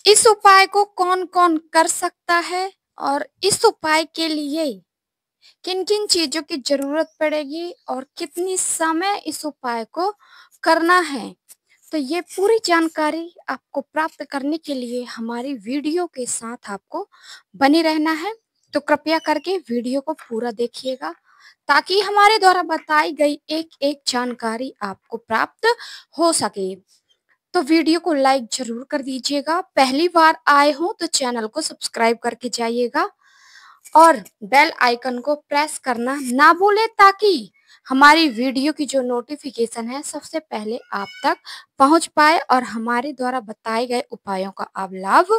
इस उपाय को कौन-कौन कर सकता है और इस उपाय के लिए किन-किन चीज़ों की ज़रूरत पड़ेगी और कितनी समय इस उपाय को करना है? तो ये पूरी जानकारी आपको प्राप्त करने के लिए हमारी वीडियो के साथ आपको बने रहना है। तो कृपया करके वीडियो को पूरा देखिएगा ताकि हमारे द्वारा बताई गई एक-एक जानकारी आपको प्राप्त हो सके। तो वीडियो को लाइक ज़रूर कर दीजिएगा। पहली बार आए हों तो चैनल को सब्सक्राइब करके जाइएगा और बेल आइकन को प्रेस करना ना भूलें ताकि हमारी वीडियो की जो नोटिफिकेशन है सबसे पहले आप तक पहुंच पाए और हमारे द्वारा बताए गए उपायों का आप लाभ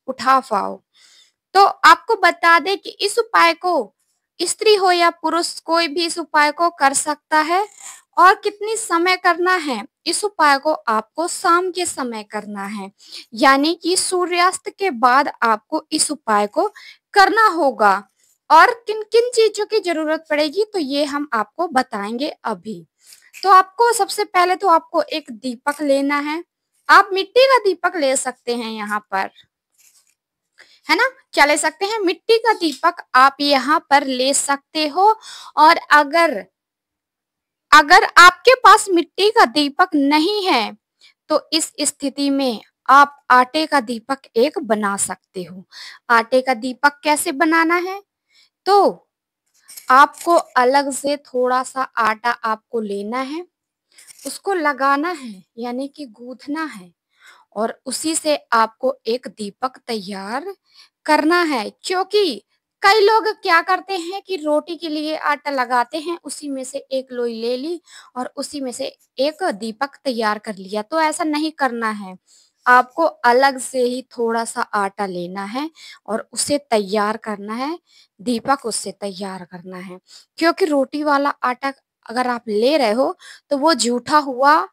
उठा पाओ। तो आपको बता दें कि इस उपाय को स्त्री हो या पुरुष कोई भी इस उपाय को कर सकता है और कितनी समय करना है। इस उपाय को आपको शाम के समय करना है, यानी कि सूर्यास्त के बाद आपको इस उपाय को करना होगा और किन-किन चीज़ों की ज़रूरत पड़ेगी तो ये हम आपको बताएँगे अभी। तो आपको सबसे पहले तो आपको एक दीपक लेना है। आप मिट्टी का दीपक ले सकते हैं यहाँ पर, है ना? क्या ले सकते हैं? मिट्टी का दीपक आप यहाँ पर ले सकते हो और अगर अगर आपके पास मिट्टी का दीपक नहीं है, तो इस स्थिति में आप आटे का दीपक एक बना सकते हो। आटे का दीपक कैसे बनाना है? तो आपको अलग से थोड़ा-सा आटा आपको लेना है, उसको लगाना है यानी कि गूँथना है और उसी से आपको एक दीपक तैयार करना है क्योंकि कई लोग क्या करते हैं कि रोटी के लिए आटा लगाते हैं, उसी में से एक लोई ले ली और उसी में से एक दीपक तैयार कर लिया, तो ऐसा नहीं करना है। आपको अलग से ही थोड़ा-सा आटा लेना है और उसे तैयार करना है, दीपक उससे तैयार करना है। क्योंकि रोटी वाला आटा अगर आप ले रहे हो, तो वो जूठा हुआ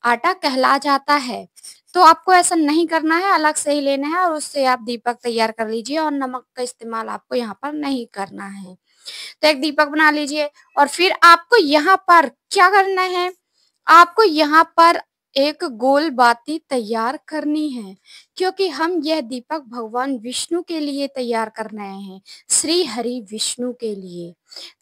आटा कहला जाता है। तो आपको ऐसा नहीं करना है, अलग से ही लेना है और उससे आप दीपक तैयार कर लीजिए और नमक का इस्तेमाल आपको यहाँ पर नहीं करना है। तो एक दीपक बना लीजिए और फिर आपको यहाँ पर क्या करना है? आपको यहाँ पर एक गोल बाती तैयार करनी है, क्योंकि हम यह दीपक भगवान विष्णु के लिए तैयार कर रहे हैं, श्री हरि विष्णु के लिए।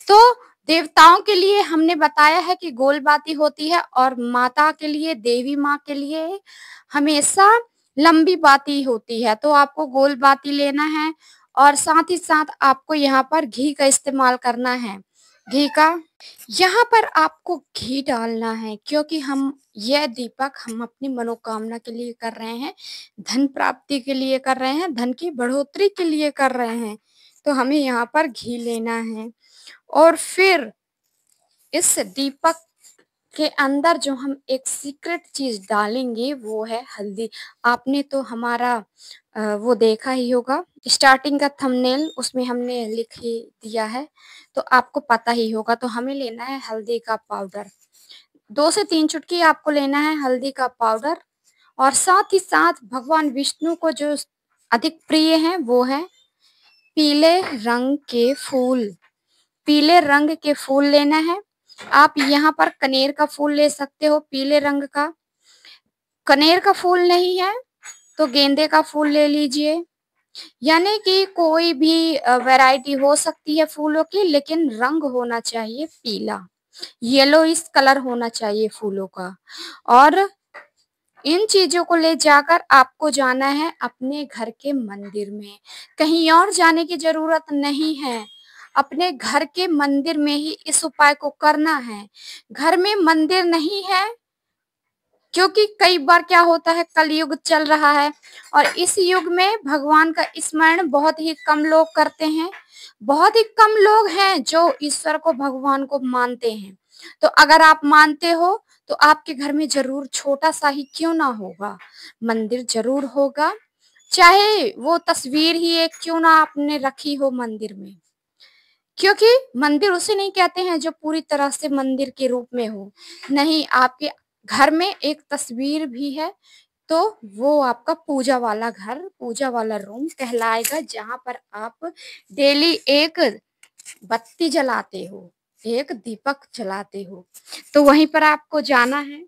तो देवताओं के लिए हमने बताया है कि गोल बाती होती है और माता के लिए, देवी माँ के लिए हमेशा लंबी बाती होती है। तो आपको गोल बाती लेना है और साथ ही साथ आपको यहाँ पर घी का इस्तेमाल करना है। घी का यहाँ पर आपको घी डालना है क्योंकि हम यह दीपक हम अपनी मनोकामना के लिए कर रहे हैं, धन प्राप्ति के लिए कर रहे हैं, धन की बढ़ोतरी के लिए कर रहे हैं। तो हमें यहाँ पर घी लेना है और फिर इस दीपक के अंदर जो हम एक सीक्रेट चीज़ डालेंगे वो है हल्दी। आपने तो हमारा वो देखा ही होगा स्टार्टिंग का थंबनेल, उसमें हमने लिख ही दिया है, तो आपको पता ही होगा। तो हमें लेना है हल्दी का पाउडर, 2 से 3 चुटकी आपको लेना है हल्दी का पाउडर और साथ ही साथ भगवान विष्णु को जो अधिक प्रिय हैं वो है पीले रंग के फूल। पीले रंग के फूल लेना है। आप यहाँ पर कनेर का फूल ले सकते हो पीले रंग का। कनेर का फूल नहीं है तो गेंदे का फूल ले लीजिए। यानी कि कोई भी वैरायटी हो सकती है फूलों की, लेकिन रंग होना चाहिए पीला, येलोइश कलर होना चाहिए फूलों का। और इन चीज़ों को ले जाकर आपको जाना है अपने घर के मंदिर में, कहीं और जाने की ज़रूरत नहीं है। अपने घर के मंदिर में ही इस उपाय को करना है। घर में मंदिर नहीं है क्योंकि कई बार क्या होता है कलयुग चल रहा है और इस युग में भगवान का स्मरण बहुत ही कम लोग करते हैं। बहुत ही कम लोग हैं जो ईश्वर को भगवान को मानते हैं। तो अगर आप मानते हो तो आपके घर में ज़रूर छोटा-सा ही क्यों ना होगा, मंदिर ज़रूर होगा। चाहे वो तस्वीर ही एक क्यों ना आपने रखी हो मंदिर में। क्योंकि मंदिर उसे नहीं कहते हैं जो पूरी तरह से मंदिर के रूप में हो। नहीं, आपके घर में एक तस्वीर भी है तो वो आपका पूजा वाला घर, पूजा वाला रूम कहलाएगा जहाँ पर आप डेली एक बत्ती जलाते हो, एक दीपक जलाते हो। तो वहीं पर आपको जाना है।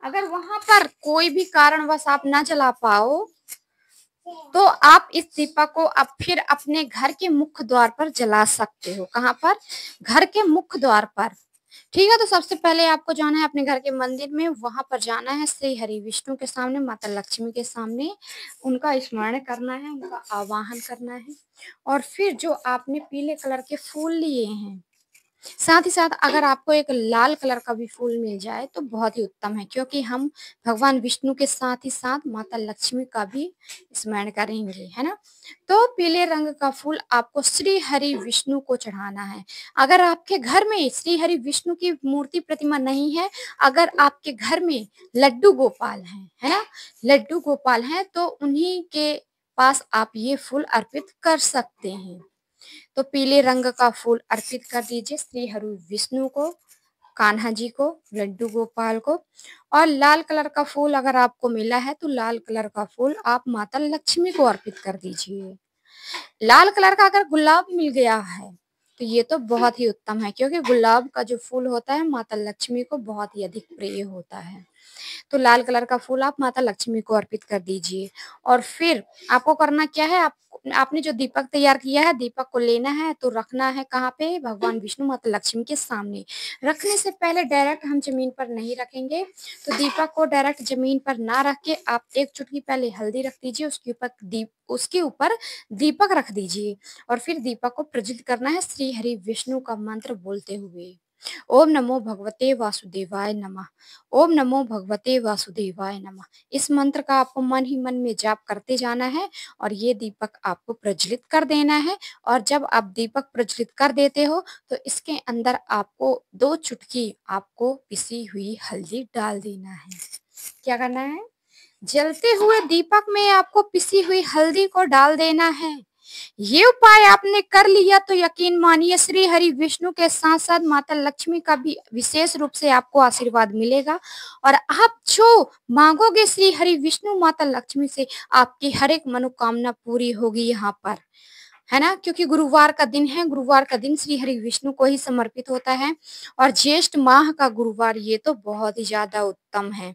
अगर वहाँ पर कोई भी कारणवश आप ना जला पाओ तो आप इस दीपक को अब फिर अपने घर के मुख्य द्वार पर जला सकते हो। कहाँ पर? घर के मुख्य द्वार पर। ठीक है, तो सबसे पहले आपको जाना है अपने घर के मंदिर में, वहां पर जाना है श्री हरि विष्णु के सामने, माता लक्ष्मी के सामने, उनका स्मरण करना है, उनका आवाहन करना है। और फिर जो आपने पीले कलर के फूल लिए हैं, साथ ही साथ अगर आपको एक लाल कलर का भी फूल मिल जाए तो बहुत ही उत्तम है, क्योंकि हम भगवान विष्णु के साथ ही साथ माता लक्ष्मी का भी स्मरण करेंगे, है ना। तो पीले रंग का फूल आपको श्री हरि विष्णु को चढ़ाना है। अगर आपके घर में श्री हरि विष्णु की मूर्ति प्रतिमा नहीं है, अगर आपके घर में लड्डू गोपाल हैं, है ना, लड्डू गोपाल हैं, तो उन्हीं के पास आप ये फूल अर्पित कर सकते हैं। तो पीले रंग का फूल अर्पित कर दीजिए श्री हरि विष्णु को, कान्हा जी को, लड्डू गोपाल को। और लाल कलर का फूल अगर आपको मिला है तो लाल कलर का फूल आप माता लक्ष्मी को अर्पित कर दीजिए। लाल कलर का अगर गुलाब मिल गया है तो ये तो बहुत ही उत्तम है, क्योंकि गुलाब का जो फूल होता है माता लक्ष्मी को बहुत ही अधिक प्रिय होता है। तो लाल कलर का फूल आप माता लक्ष्मी को अर्पित कर दीजिए। और फिर आपको करना क्या है, आपने जो दीपक तैयार किया है, दीपक को लेना है तो रखना है कहाँ पे? भगवान विष्णु माता लक्ष्मी के सामने। रखने से पहले डायरेक्ट हम जमीन पर नहीं रखेंगे, तो दीपक को डायरेक्ट जमीन पर ना रख के आप एक चुटकी पहले हल्दी रख दीजिए, उसके ऊपर दीपक रख दीजिए। और फिर दीपक को प्रज्वलित करना है श्री हरि विष्णु का मंत्र बोलते हुए, ओम नमो भगवते वासुदेवाय नमः, ओम नमो भगवते वासुदेवाय नमः। इस मंत्र का आपको मन ही मन में जाप करते जाना है और ये दीपक आपको प्रज्वलित कर देना है। और जब आप दीपक प्रज्वलित कर देते हो तो इसके अंदर आपको 2 चुटकी आपको पिसी हुई हल्दी डाल देना है। क्या करना है? जलते हुए दीपक में आपको पिसी हुई हल्दी को डाल देना है। ये उपाय आपने कर लिया तो यकीन मानिए श्री हरि विष्णु के साथ साथ माता लक्ष्मी का भी विशेष रूप से आपको आशीर्वाद मिलेगा। और आप जो मांगोगे श्री हरि विष्णु माता लक्ष्मी से, आपकी हर एक मनोकामना पूरी होगी यहाँ पर, है ना। क्योंकि गुरुवार का दिन है, गुरुवार का दिन श्री हरि विष्णु को ही समर्पित होता है। और ज्येष्ठ माह का गुरुवार ये तो बहुत ही ज्यादा उत्तम है।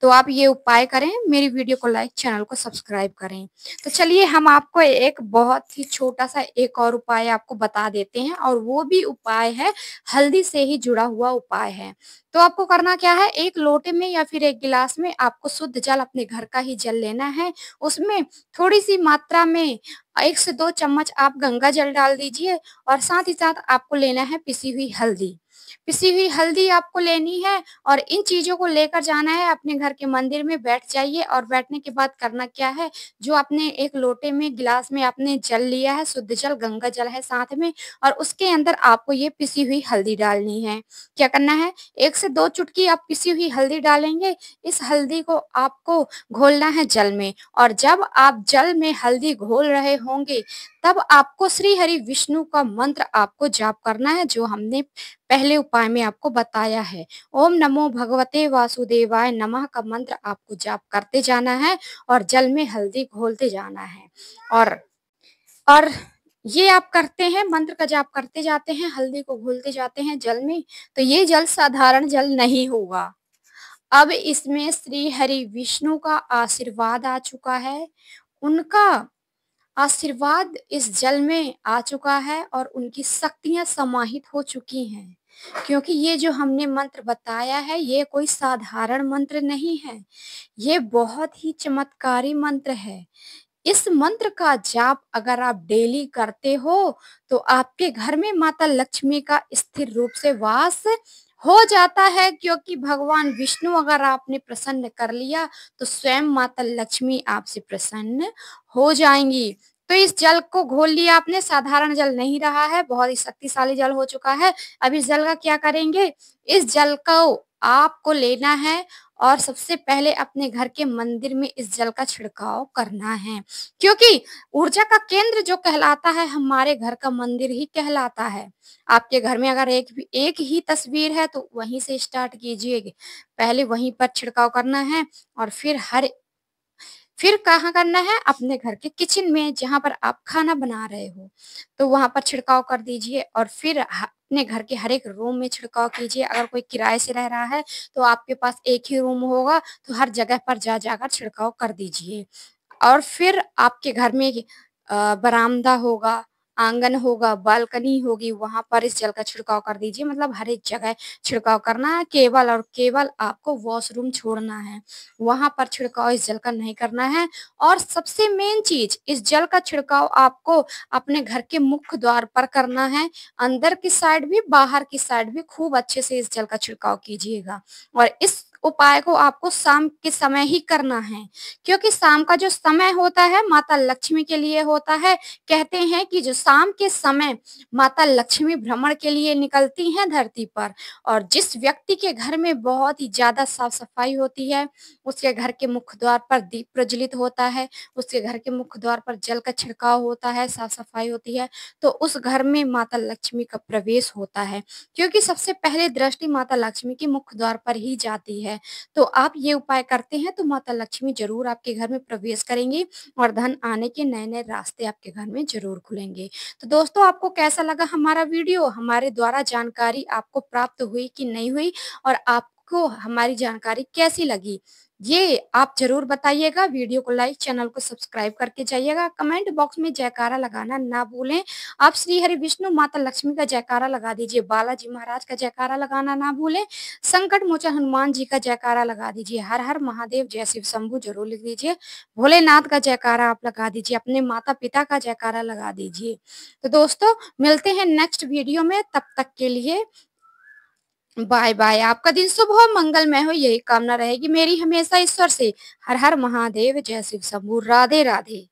तो आप ये उपाय करें, मेरी वीडियो को लाइक, चैनल को सब्सक्राइब करें। तो चलिए हम आपको एक बहुत ही छोटा सा एक और उपाय आपको बता देते हैं, और वो भी उपाय है हल्दी से ही जुड़ा हुआ उपाय है। तो आपको करना क्या है, एक लोटे में या फिर एक गिलास में आपको शुद्ध जल, अपने घर का ही जल लेना है। उसमें थोड़ी सी मात्रा में 1 से 2 चम्मच आप गंगा जल डाल दीजिए। और साथ ही साथ आपको लेना है पिसी हुई हल्दी। पिसी हुई हल्दी आपको लेनी है और इन चीजों को लेकर जाना है अपने घर के मंदिर में, बैठ जाइए। और बैठने के बाद करना क्या है, जो आपने एक लोटे में, गिलास में आपने जल लिया है, शुद्ध जल, गंगा जल है साथ में, और उसके अंदर आपको ये पिसी हुई हल्दी डालनी है। क्या करना है, 1 से 2 चुटकी आप पिसी हुई हल्दी डालेंगे। इस हल्दी को आपको घोलना है जल में, और जब आप जल में हल्दी घोल रहे होंगे तब आपको श्री हरि विष्णु का मंत्र आपको जाप करना है, जो हमने पहले उपाय में आपको बताया है। ओम नमो भगवते वासुदेवाय नमः का मंत्र आपको जाप करते जाना है और जल में हल्दी घोलते जाना है। और और ये आप करते हैं, मंत्र का जाप करते जाते हैं, हल्दी को घोलते जाते हैं जल में, तो ये जल साधारण जल नहीं होगा। अब इसमें श्री हरि विष्णु का आशीर्वाद आ चुका है। उनका आशीर्वाद इस जल में आ चुका है और उनकी शक्तियां समाहित हो चुकी हैं। क्योंकि ये जो हमने मंत्र बताया है, ये कोई साधारण मंत्र नहीं है, ये बहुत ही चमत्कारी मंत्र है। इस मंत्र का जाप अगर आप डेली करते हो तो आपके घर में माता लक्ष्मी का स्थिर रूप से वास हो जाता है। क्योंकि भगवान विष्णु अगर आपने प्रसन्न कर लिया तो स्वयं माता लक्ष्मी आपसे प्रसन्न हो जाएंगी। तो इस जल को घोल लिया आपने, साधारण जल नहीं रहा है, बहुत ही शक्तिशाली जल हो चुका है। अब इस जल का क्या करेंगे, इस जल को आपको लेना है और सबसे पहले अपने घर के मंदिर में इस जल का छिड़काव करना है। क्योंकि ऊर्जा का केंद्र जो कहलाता है, हमारे घर का मंदिर ही कहलाता है। आपके घर में अगर एक ही तस्वीर है तो वहीं से स्टार्ट कीजिए, पहले वहीं पर छिड़काव करना है। और फिर कहाँ करना है, अपने घर के किचन में, जहां पर आप खाना बना रहे हो तो वहां पर छिड़काव कर दीजिए। और फिर अपने घर के हर एक रूम में छिड़काव कीजिए। अगर कोई किराए से रह रहा है तो आपके पास एक ही रूम होगा, तो हर जगह पर जा जाकर छिड़काव कर दीजिए। और फिर आपके घर में बरामदा होगा, आँगन होगा, बालकनी होगी, वहाँ पर इस जल का छिड़काव कर दीजिए। मतलब हर एक जगह छिड़काव करना है, केवल और केवल आपको वॉशरूम छोड़ना है, वहाँ पर छिड़काव इस जल का नहीं करना है। और सबसे मेन चीज़, इस जल का छिड़काव आपको अपने घर के मुख्य द्वार पर करना है, अंदर की साइड भी, बाहर की साइड भी खूब अच्छे से इस जल का छिड़काव कीजिएगा। और इस उपाय को आपको शाम के समय ही करना है, क्योंकि शाम का जो समय होता है माता लक्ष्मी के लिए होता है। कहते हैं कि जो शाम के समय माता लक्ष्मी भ्रमण के लिए निकलती हैं धरती पर, और जिस व्यक्ति के घर में बहुत ही ज़्यादा साफ-सफाई होती है, उसके घर के मुख्य द्वार पर दीप प्रज्वलित होता है, उसके घर के मुख्य द्वार पर जल का छिड़काव होता है, साफ-सफाई होती है, तो उस घर में माता लक्ष्मी का प्रवेश होता है, क्योंकि सबसे पहले दृष्टि माता लक्ष्मी के मुख्य द्वार पर ही जाती है। तो आप ये उपाय करते हैं तो माता लक्ष्मी ज़रूर आपके घर में प्रवेश करेंगी और धन आने के नए-नए रास्ते आपके घर में ज़रूर खुलेंगे। तो दोस्तों, आपको कैसा लगा हमारा वीडियो? हमारे द्वारा जानकारी आपको प्राप्त हुई कि नहीं हुई, और आपको हमारी जानकारी कैसी लगी? ये आप ज़रूर बताइएगा। वीडियो को लाइक, चैनल को सब्सक्राइब करके जाइएगा। कमेंट बॉक्स में जयकारा लगाना ना भूलें। आप श्री हरि विष्णु माता लक्ष्मी का जयकारा लगा दीजिए, बालाजी महाराज का जयकारा लगाना ना भूलें, संकट मोचन हनुमान जी का जयकारा लगा दीजिए, हर हर महादेव जय शिव शंभू ज़रूर लिख दीजिए, भोलेनाथ का जयकारा आप लगा दीजिए, अपने माता-पिता का जयकारा लगा दीजिए। तो दोस्तों, मिलते हैं नेक्स्ट वीडियो में, तब तक के लिए बाय बाय। आपका दिन शुभ हो, मंगलमय हो, यही कामना रहेगी मेरी हमेशा ईश्वर से। हर हर महादेव जय शिव शंभू। राधे राधे।